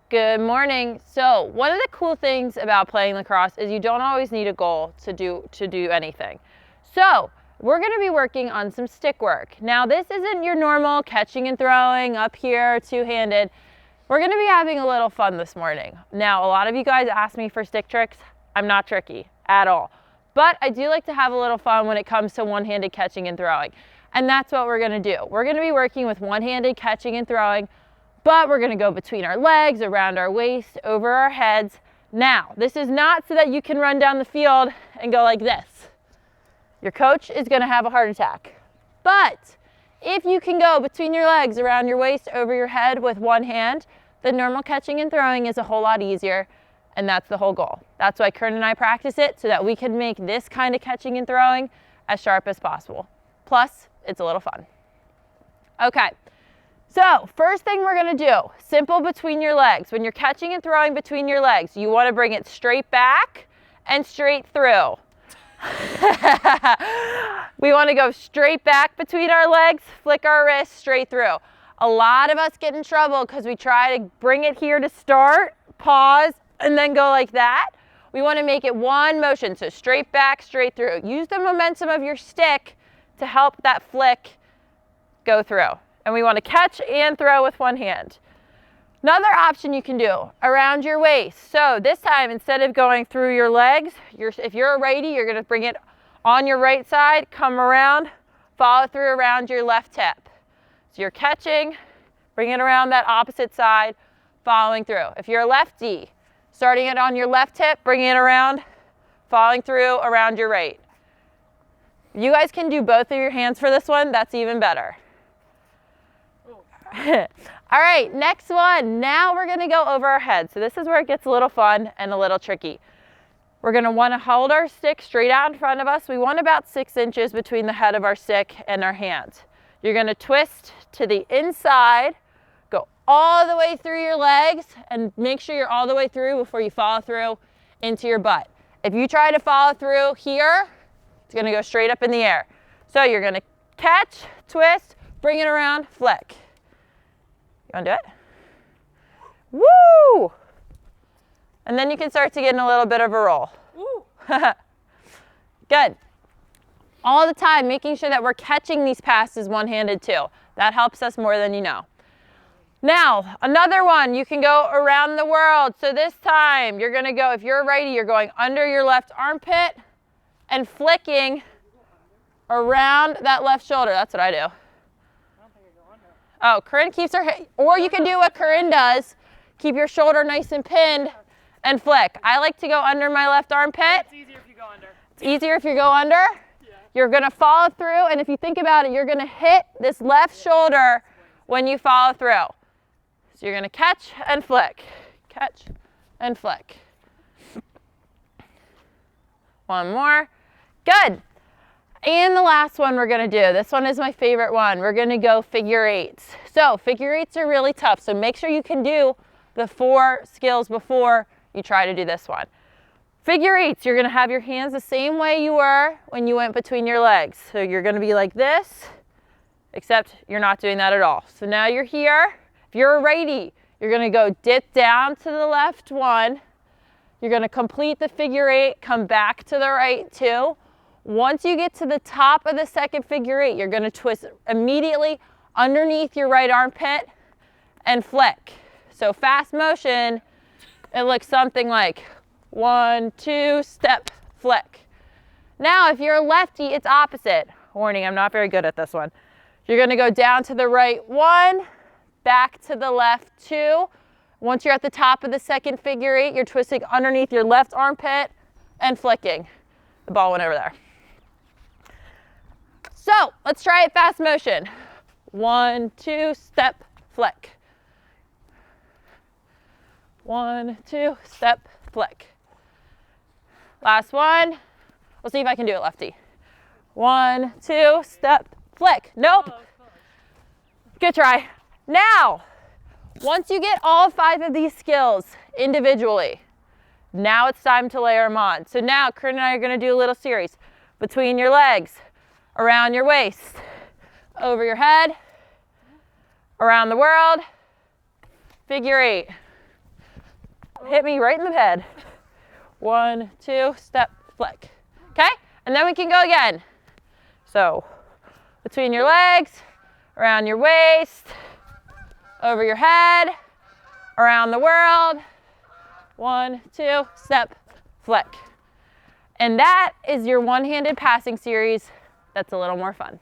Good morning. So one of the cool things about playing lacrosse is you don't always need a goal to do anything. So we're going to be working on some stick work. Now this isn't your normal catching and throwing up here two-handed. We're going to be having a little fun this morning. Now a lot of you guys ask me for stick tricks. I'm not tricky at all. But I do like to have a little fun when it comes to one-handed catching and throwing. And that's what we're going to do. We're going to be working with one-handed catching and throwing, but we're going to go between our legs, around our waist, over our heads. Now, this is not so that you can run down the field and go like this. Your coach is going to have a heart attack. But if you can go between your legs, around your waist, over your head with one hand, the normal catching and throwing is a whole lot easier, and that's the whole goal. That's why Kern and I practice it, so that we can make this kind of catching and throwing as sharp as possible. Plus, it's a little fun. Okay. So first thing we're going to do, simple between your legs. When you're catching and throwing between your legs, you want to bring it straight back and straight through. We want to go straight back between our legs, flick our wrists straight through. A lot of us get in trouble because we try to bring it here to start, pause, and then go like that. We want to make it one motion, so straight back, straight through. Use the momentum of your stick to help that flick go through. And we want to catch and throw with one hand. Another option you can do, around your waist. So this time, instead of going through your legs, if you're a righty, you're going to bring it on your right side, come around, follow through around your left hip. So you're catching, bring it around that opposite side, following through. If you're a lefty, starting it on your left hip, bringing it around, following through around your right. If you guys can do both of your hands for this one, that's even better. All right, next one. Now we're going to go over our head. So this is where it gets a little fun and a little tricky. We're going to want to hold our stick straight out in front of us. We want about 6 inches between the head of our stick and our hands. You're going to twist to the inside, go all the way through your legs, and make sure you're all the way through before you follow through into your butt. If you try to follow through here, it's going to go straight up in the air. So you're going to catch, twist, bring it around, flick. You want to do it? Woo! And then you can start to get in a little bit of a roll. Good. All the time, making sure that we're catching these passes one-handed too. That helps us more than you know. Now, another one, you can go around the world. So this time, you're going to go, if you're a righty, you're going under your left armpit and flicking around that left shoulder. That's what I do. Oh, Corinne keeps her head, or you can do what Corinne does. Keep your shoulder nice and pinned and flick. I like to go under my left armpit. It's easier if you go under. It's easier if you go under. Yeah. You're going to follow through, and if you think about it, you're going to hit this left shoulder when you follow through. So you're going to catch and flick. Catch and flick. One more. Good. And the last one we're going to do, this one is my favorite one. We're going to go figure eights. So figure eights are really tough. So make sure you can do the 4 skills before you try to do this one. Figure eights, you're going to have your hands the same way you were when you went between your legs. So you're going to be like this, except you're not doing that at all. So now you're here. If you're a righty, you're going to go dip down to the left one. You're going to complete the figure eight, come back to the right 2. Once you get to the top of the second figure eight, you're going to twist immediately underneath your right armpit and flick. So fast motion, it looks something like 1, 2, step, flick. Now, if you're a lefty, it's opposite. Warning, I'm not very good at this one. You're going to go down to the right 1, back to the left 2. Once you're at the top of the second figure eight, you're twisting underneath your left armpit and flicking. The ball went over there. So let's try it fast motion. 1, 2, step, flick. 1, 2, step, flick. Last one. We'll see if I can do it lefty. 1, 2, step, flick. Nope. Good try. Now, once you get all 5 of these skills individually, now it's time to layer them on. So now Corinne and I are going to do a little series between your legs, around your waist, over your head, around the world, figure eight. Hit me right in the head. 1, 2, step, flick. Okay? And then we can go again. So, between your legs, around your waist, over your head, around the world. 1, 2, step, flick. And that is your one-handed passing series that's a little more fun.